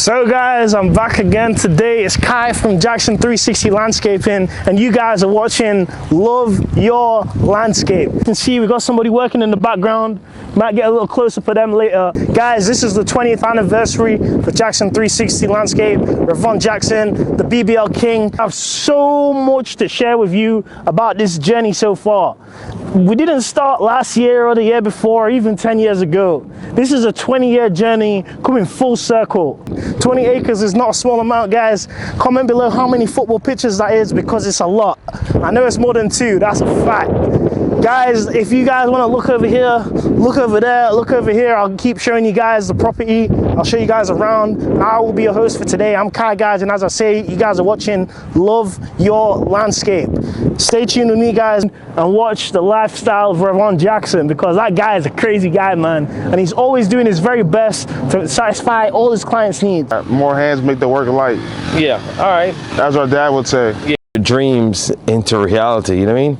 So guys, I'm back again today. It's Kai from Jackson 360 Landscaping, and you guys are watching Love Your Landscape. You can see we got somebody working in the background. Might get a little closer for them later. Guys, this is the 20th anniversary for Jackson 360 Landscape. Revon Jackson, the BBL King. I have so much to share with you about this journey so far. We didn't start last year or the year before, or even 10 years ago. This is a 20-year journey coming full circle. 20 acres is not a small amount, guys. Comment below how many football pitches that is, because it's a lot. I know it's more than 2, that's a fact. Guys, if you guys want to look over here, look over there, look over here, I'll keep showing you guys the property. I'll show you guys around. I will be your host for today. I'm Kai, guys, and as I say, you guys are watching Love Your Landscape. Stay tuned with me, guys, and watch the lifestyle of Revon Jackson, because that guy is a crazy guy, man, and he's always doing his very best to satisfy all his clients' needs. More hands make the work light. Yeah, all right. As our dad would say. Yeah. Dreams into reality, you know what I mean?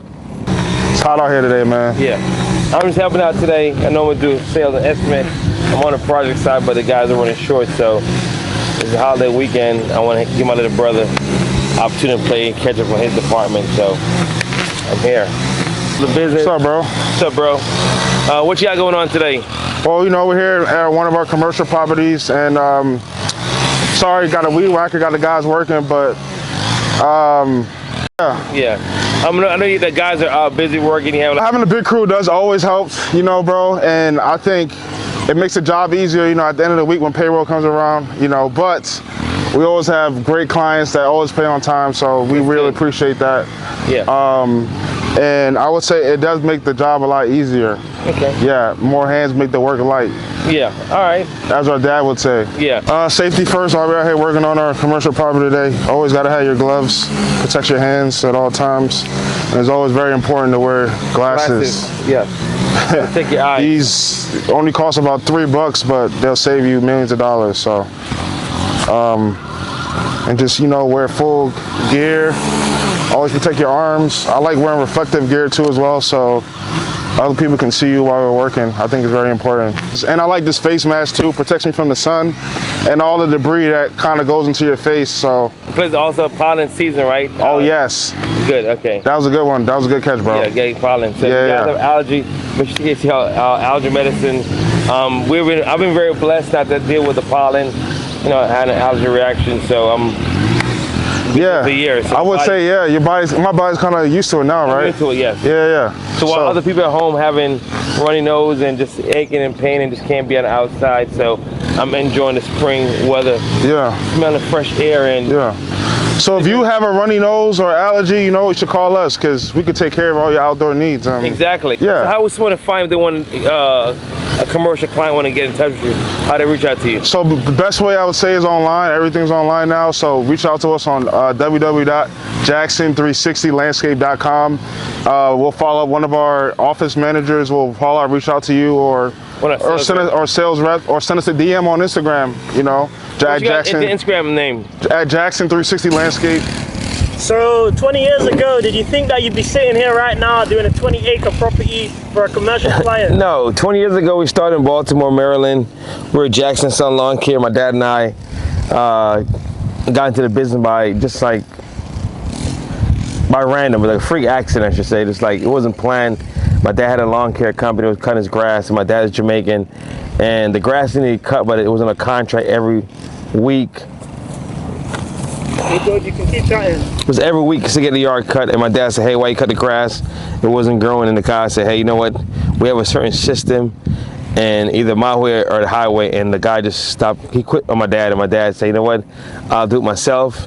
It's hot out here today, man. Yeah. I'm just helping out today. I normally do sales and estimate. I'm on the project side, but the guys are running short, so it's a holiday weekend. I want to give my little brother opportunity to play and catch up on his department, so I'm here. The business. What's up, bro? What's up, bro? What you got going on today? Well, you know, we're here at one of our commercial properties, and sorry, got a weed whacker, got the guys working, but yeah. I know the guys are busy working. Having a big crew does always help, you know, bro, and I think it makes the job easier, you know, at the end of the week when payroll comes around, you know, but we always have great clients that always pay on time, so we really appreciate that. Yeah. And I would say it does make the job a lot easier. Okay. Yeah, more hands make the work light. Yeah, all right. As our dad would say. Yeah. Safety first. While we're out here working on our commercial property today, always got to have your gloves, protect your hands at all times. And it's always very important to wear glasses. Yeah. Take your eyes. These only cost about $3, but they'll save you millions of dollars. So, and just, you know, wear full gear. Always protect your arms. I like wearing reflective gear too as well, so other people can see you while we're working. I think it's very important. And I like this face mask too. Protects me from the sun and all the debris that kind of goes into your face. So. Plus also pollen season, right? Oh yes. Good. Okay. That was a good one. That was a good catch, bro. Yeah, getting pollen. So yeah, you guys have allergy. Make sure you get your allergy medicine. I've been very blessed not to deal with the pollen. You know, I had an allergy reaction, so yeah, the year. So I would say, yeah, my body's kind of used to it now, right? Used to it, yes. Yeah. So while other people at home having runny nose and just aching and pain and just can't be on the outside, so I'm enjoying the spring weather. Yeah. Smelling fresh air and. Yeah. So if you have a runny nose or allergy, you know, you should call us, because we could take care of all your outdoor needs. Exactly. Yeah. So how would someone find if they want a commercial client want to get in touch with you? How do they reach out to you? So the best way I would say is online. Everything's online now. So reach out to us on www.jackson360landscape.com. We'll follow up. One of our office managers will reach out to you, or sales rep, or send us a DM on Instagram. You know, Jackson. Instagram name at Jackson360 Landscape. So 20 years ago, did you think that you'd be sitting here right now doing a 20-acre property for a commercial client? No, 20 years ago we started in Baltimore, Maryland. We were Jackson Sun Lawn Care. My dad and I got into the business by random, like a freak accident, I should say. Just like, it wasn't planned. My dad had a lawn care company, was cutting his grass, and my dad is Jamaican, and the grass needed cut, but it was on a contract every week. Hey, George, you can keep cutting. It was every week to get the yard cut, and my dad said, hey, why you cut the grass? It wasn't growing in the car. I said, hey, you know what? We have a certain system, and either my way or the highway, and the guy just stopped. He quit on my dad, and my dad said, you know what? I'll do it myself.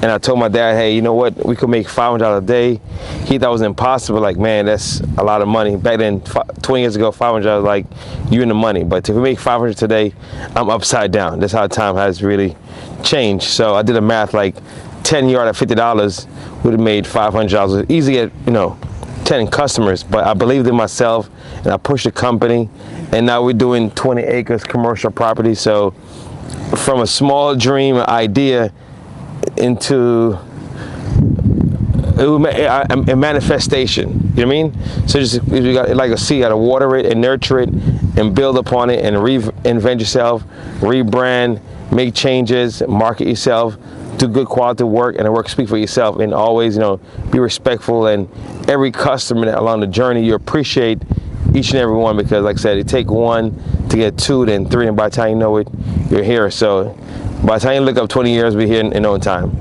And I told my dad, hey, you know what? We could make $500 a day. He thought it was impossible. Like, man, that's a lot of money. Back then, 20 years ago, $500 was like, you in the money. But if we make $500 today, I'm upside down. That's how time has really changed. So I did a math, like 10 yard at $50 would have made $500. Easy at, you know, 10 customers. But I believed in myself, and I pushed the company. And now we're doing 20 acres commercial property. So from a small dream idea into a manifestation, you know what I mean? So just, you got like a seed, you got to water it and nurture it and build upon it and reinvent yourself, rebrand, make changes, market yourself, do good quality work, and the work speak for yourself. And always, be respectful. And every customer along the journey, you appreciate each and every one, because, like I said, it take one to get two, then three, and by the time you know it, you're here. So by the time you look up 20 years, we're here in no time.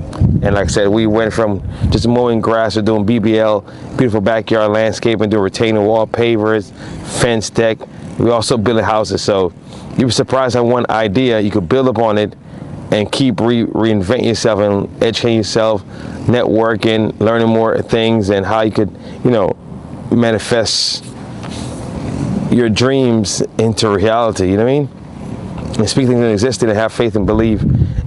And like I said, we went from just mowing grass to doing BBL, beautiful backyard landscaping, doing retaining wall, pavers, fence deck. We also building houses. So you were surprised at one idea, you could build upon it and keep reinventing yourself and educating yourself, networking, learning more things, and how you could, manifest your dreams into reality, you know what I mean? And speak things that exist and have faith and believe.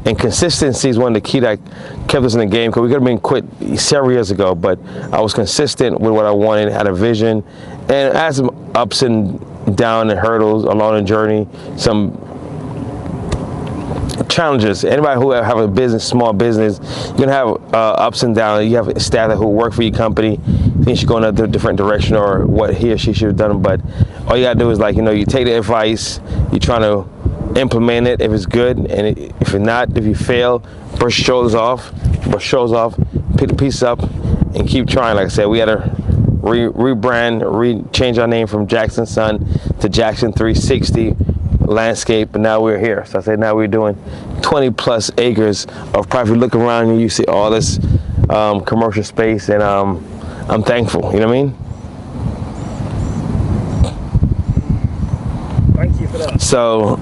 And consistency is one of the key that kept us in the game, because we could have been quit several years ago, but I was consistent with what I wanted, had a vision, and had some ups and downs and hurdles along the journey, some challenges. Anybody who have a business, small business, you're gonna have ups and downs. You have staff who work for your company, think you should go in a different direction or what he or she should have done, but all you gotta do is, you take the advice, you're trying to implement it if it's good, and if it's not, if you fail, brush your shoulders off, pick the piece up, and keep trying. Like I said, we had to rebrand, change our name from Jackson Son to Jackson 360 Landscape, and now we're here. So I said now we're doing 20 plus acres of property. Look around and you see all this commercial space, and I'm thankful, you know what I mean? Thank you for that. So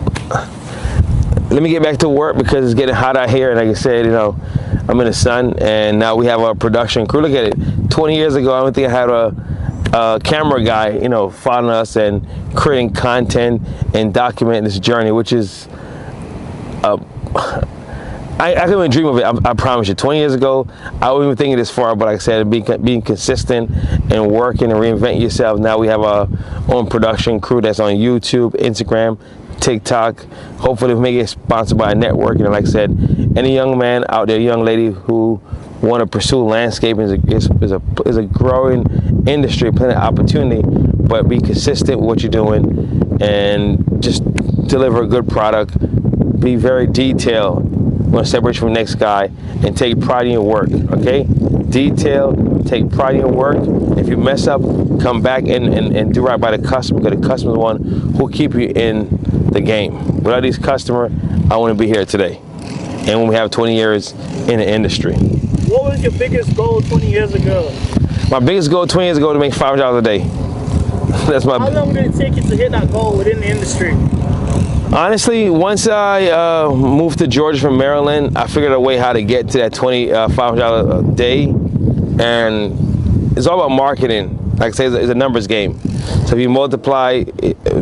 let me get back to work, because it's getting hot out here, and like I said, I'm in the sun, and now we have our production crew. Look at it. 20 years ago, I don't think I had a camera guy, following us and creating content and documenting this journey, which is, I couldn't even dream of it. I promise you. 20 years ago, I wouldn't even think it this far, but like I said, being consistent and working and reinventing yourself. Now we have our own production crew that's on YouTube, Instagram, TikTok. Hopefully we may get sponsored by a network. And like I said, any young man out there, young lady who want to pursue landscaping is a growing industry, plenty of opportunity, but be consistent with what you're doing and just deliver a good product. Be very detailed, want to separate you from the next guy, and take pride in your work, okay? Detail, take pride in your work. If you mess up, come back and do right by the customer, because the customer is the one who'll keep you in the game. Without these customers, I wouldn't be here today. And when we have 20 years in the industry. What was your biggest goal 20 years ago? My biggest goal 20 years ago to make $500 a day. That's my. How long did it take you to hit that goal within the industry? Honestly, once I moved to Georgia from Maryland, I figured out a way how to get to that $500 a day, and it's all about marketing. Like I say, it's a numbers game. So if you multiply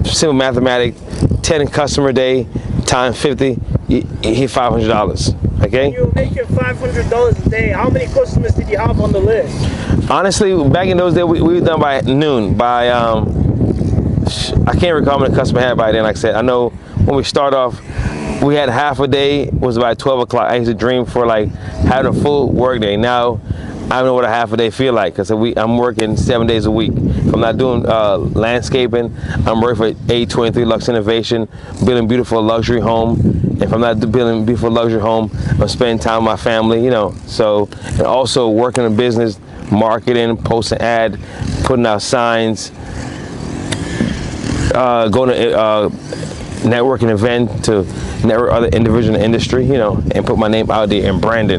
simple mathematics, 10 customer a day times 50, you hit $500. Okay. You were making $500 a day. How many customers did you have on the list? Honestly, back in those days, we were done by noon. By I can't recall how many customers I had by then. Like I said, I know when we start off, we had half a day, was about 12 o'clock. I used to dream for having a full work day. Now, I don't know what a half a day feel like, because I'm working 7 days a week. If I'm not doing landscaping, I'm working for 823 Lux Innovation, building beautiful luxury home. If I'm not building a beautiful luxury home, I'm spending time with my family, So, and also working in business, marketing, posting ad, putting out signs, going to networking event to network other individuals in the industry, and put my name out there in brand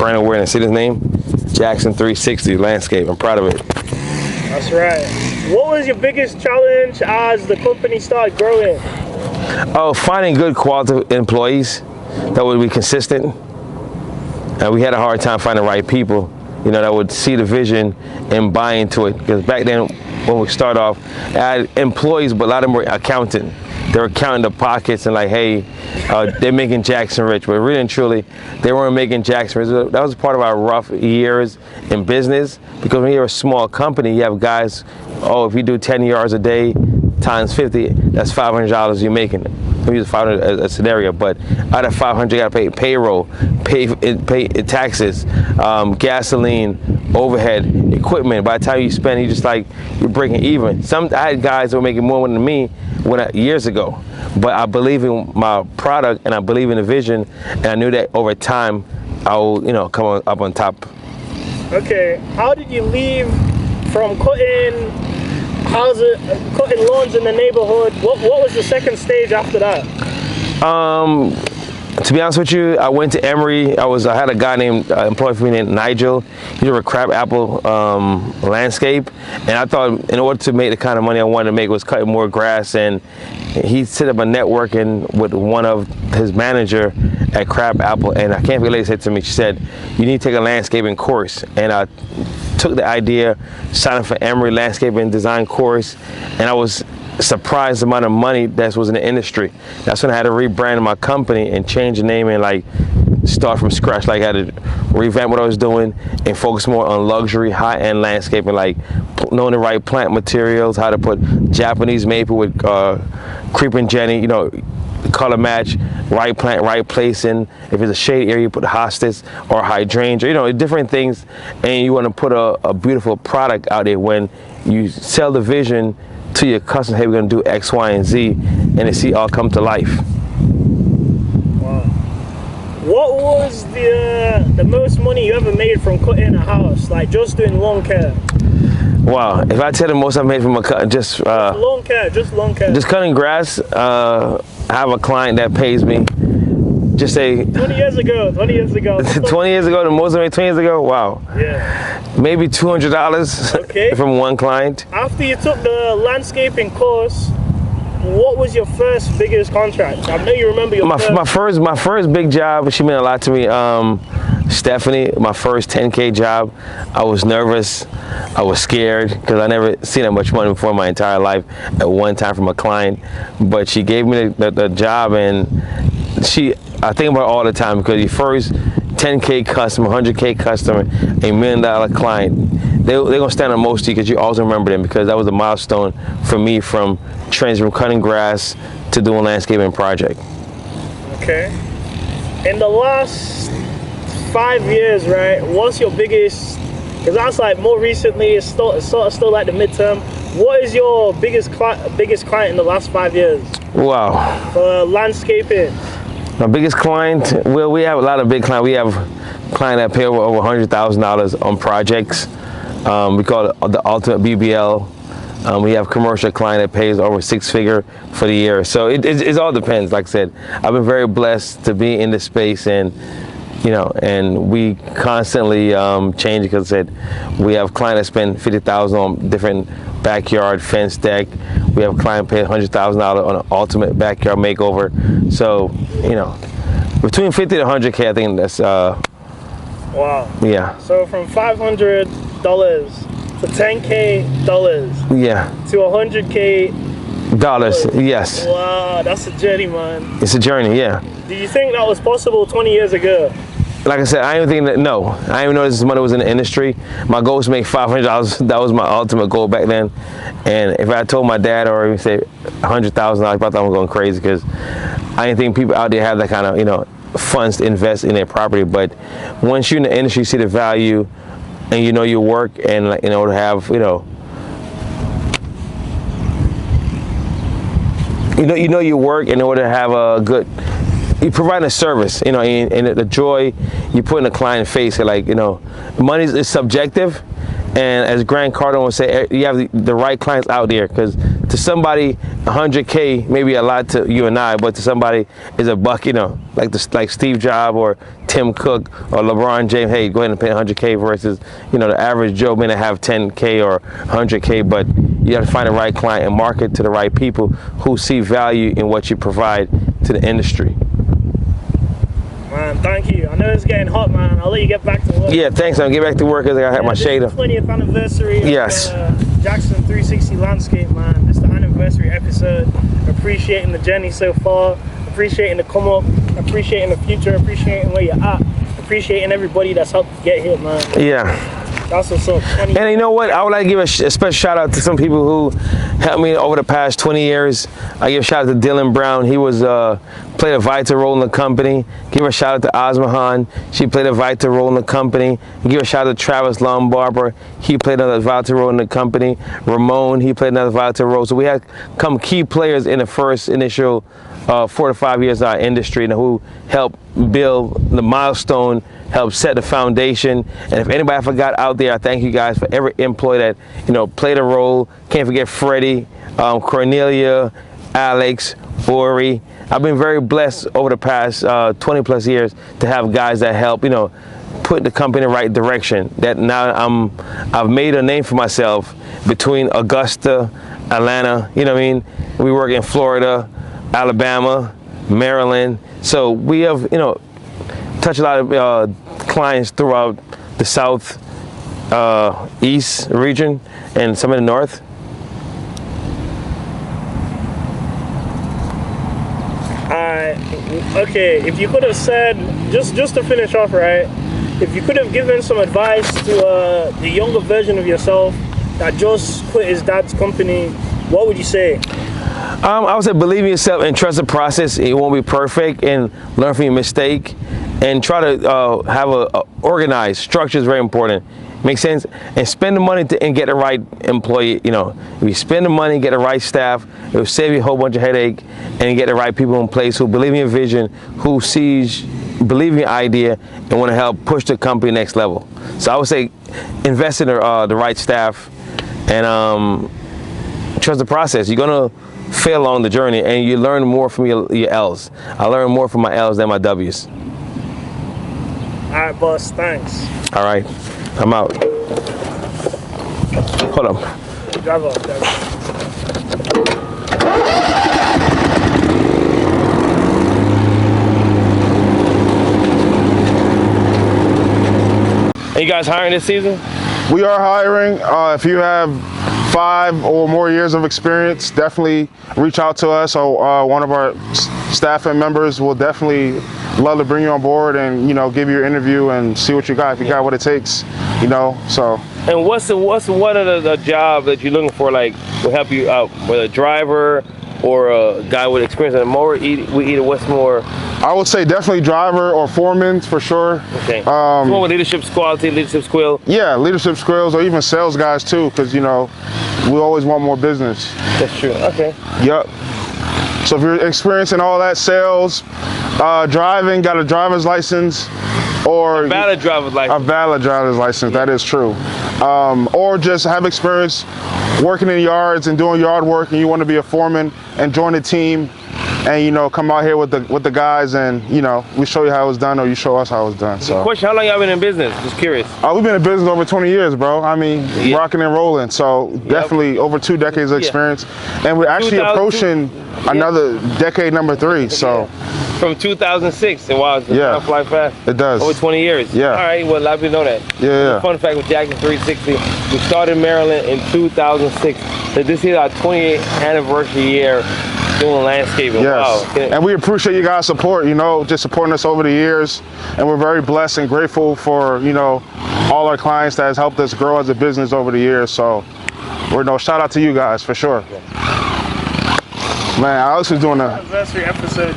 awareness. See this name? Jackson 360 Landscape. I'm proud of it. That's right. What was your biggest challenge as the company started growing? Oh, finding good quality employees that would be consistent. And we had a hard time finding the right people, that would see the vision and buy into it. Because back then, when we started off, I had employees, but a lot of them were accounting. They were counting the pockets and hey, they're making Jackson rich. But really and truly, they weren't making Jackson rich. That was part of our rough years in business, because when you're a small company, you have guys, if you do 10 yards a day times 50, that's $500 you're making. Let me use 500 as a scenario, but out of 500, you gotta pay payroll, pay taxes, gasoline, overhead equipment. By the time you spend, you're breaking even. I had guys that were making more than me years ago, but I believe in my product and I believe in the vision, and I knew that over time I will, come up on top. Okay, how did you leave from cutting lawns in the neighborhood? What was the second stage after that? To be honest with you, I went to Emory. I had a guy employed for me named Nigel. He did a crabapple landscape, and I thought in order to make the kind of money I wanted to make was cutting more grass. And he set up a networking with one of his manager at Crabapple, and I can't believe said to me, she said, "You need to take a landscaping course." And I took the idea, signed up for Emory landscaping design course, and I was surprised the amount of money that was in the industry. That's when I had to rebrand my company and change the name and start from scratch. I had to revamp what I was doing and focus more on luxury, high-end landscaping, knowing the right plant materials, how to put Japanese maple with creeping Jenny, color match, right plant, right placing. If it's a shade area, you put hostas or hydrangea, different things, and you want to put a beautiful product out there. When you sell the vision to your customer, hey, we're going to do X, Y, and Z, and they see all come to life. Wow. What was the most money you ever made from cutting a house, just doing lawn care? Wow, if I tell the most I made from just lawn care, just cutting grass, I have a client that pays me, just say 20 years ago 20 years ago, the most I made 20 years ago, wow. Yeah. Maybe $200 from one client. After you took the landscaping course, what was your first biggest contract? I know you remember your my first big job. She meant a lot to me. Stephanie, my first 10K job. I was nervous. I was scared because I never seen that much money before in my entire life at one time from a client. But she gave me the job, and I think about it all the time, because your first 10K customer, 100K customer, $1 million client, they're gonna stand on most to you because you always remember them, because that was a milestone for me from cutting grass to doing a landscaping project. Okay. In the last 5 years, right? What's your biggest? Because that's more recently. It's still like the midterm. What is your biggest client in the last 5 years? Wow. For landscaping. My biggest client, well, we have a lot of big clients. We have clients that pay over $100,000 on projects. We call it the ultimate BBL. We have commercial client that pays over 6-figure for the year. So it all depends. Like I said, I've been very blessed to be in this space, and and we constantly change, because I said we have clients that spend $50,000 on different backyard fence deck. We have a client pay $100,000 on an ultimate backyard makeover. So between 50 to 100K, I think that's wow. Yeah. So from $500 to $10K yeah to $100K dollars. Yes. Wow, that's a journey, man. It's a journey. Yeah. Do you think that was possible 20 years ago? Like I said, I didn't think that. No, I didn't even know this money was in the industry. My goal was to make $500. That was my ultimate goal back then. And if I told my dad, or even say $100,000, I thought I was going crazy, because I didn't think people out there have that kind of funds to invest in their property. But once you're in the industry, you see the value, and your work, and in order to have your work, in order to have a good. You provide a service, and the joy you put in the client's face. Money is subjective, and as Grant Cardone would say, you have the right clients out there, because to somebody 100K may be a lot to you and I, but to somebody is a buck. Like Steve Jobs or Tim Cook or LeBron James. Hey, go ahead and pay 100K versus the average Joe may not have 10K or 100K, but you have to find the right client and market to the right people who see value in what you provide to the industry. Man, thank you. I know it's getting hot, man. I'll let you get back to work. Yeah, thanks. I'll get back to work because I have my shade up. 20th anniversary yes. of Jackson 360 Landscape, man. This is the anniversary episode. Appreciating the journey so far. Appreciating the come up. Appreciating the future. Appreciating where you're at. Appreciating everybody that's helped get here, man. Yeah. That's what's up. And you know what? I would like to give a special shout out to some people who helped me over the past 20 years. I give a shout out to Dylan Brown. He was played a vital role in the company. Give a shout out to Osmahan. She played a vital role in the company. Give a shout out to Travis Lombarber. He played another vital role in the company. Ramon, he played another vital role. So we had come key players in the first initial 4 to 5 years of our industry, and who helped build the milestone, helped set the foundation. And if anybody I forgot out there, I thank you guys for every employee that, you know, played a role. Can't forget Freddie, Cornelia, Alex, Ori. I've been very blessed over the past 20 plus years to have guys that help, you know, put the company in the right direction. That now I've made a name for myself between Augusta, Atlanta, you know what I mean? We work in Florida, Alabama, Maryland. So we have, you know, touched a lot of clients throughout the South, East region and some in the North. Okay, if you could have said, just to finish off, right? If you could have given some advice to the younger version of yourself that just quit his dad's company, what would you say? I would say believe in yourself and trust the process. It won't be perfect, and learn from your mistake, and try to have a organized structure is very important. Make sense? And spend the money and get the right employee. You know, if you spend the money, get the right staff, it will save you a whole bunch of headache, and get the right people in place who believe in your vision, who believe in your idea, and want to help push the company next level. So I would say invest in the right staff, and trust the process. You're gonna fail along the journey, and you learn more from your L's. I learned more from my L's than my W's. All right, boss, thanks. All right, I'm out. Hold on. Drive off, drive off. Are you guys hiring this season? We are hiring. If you have 5 or more years of experience, definitely reach out to us. So one of our staff and members will definitely love to bring you on board and, you know, give you your interview and see what you got. If you got what it takes, you know. So. And what are the job that you're looking for? Like, will help you out, whether a driver or a guy with experience in a mower? What's more? I would say definitely driver or foreman for sure. Okay. Someone with leadership quality, leadership skill. Yeah, leadership skills, or even sales guys too, because, you know, we always want more business. That's true. Okay. Yep. So if you're experiencing all that, sales, driving, got a driver's license, or a valid driver's license. A valid driver's license, that is true. Or just have experience working in yards and doing yard work, and you want to be a foreman and join a team, and, you know, come out here with the guys, and, you know, we show you how it was done, or you show us how it was done. So. Question: how long y'all been in business? Just curious. We've been in business over 20 years, bro. I mean, rocking and rolling. So definitely over 2 decades of experience, and we're actually approaching another decade number 3. So. From 2006, and wow, it's gonna fly fast. It does. Over 20 years. Yeah. All right, well, a lot of people know that. Yeah. Fun fact with Jackson 360, we started in Maryland in 2006. So this is our 28th anniversary year doing landscaping. Yes. Wow. And we appreciate you guys' support, you know, just supporting us over the years. And we're very blessed and grateful for, you know, all our clients that has helped us grow as a business over the years. So shout out to you guys for sure. Man, I was just doing a anniversary episode.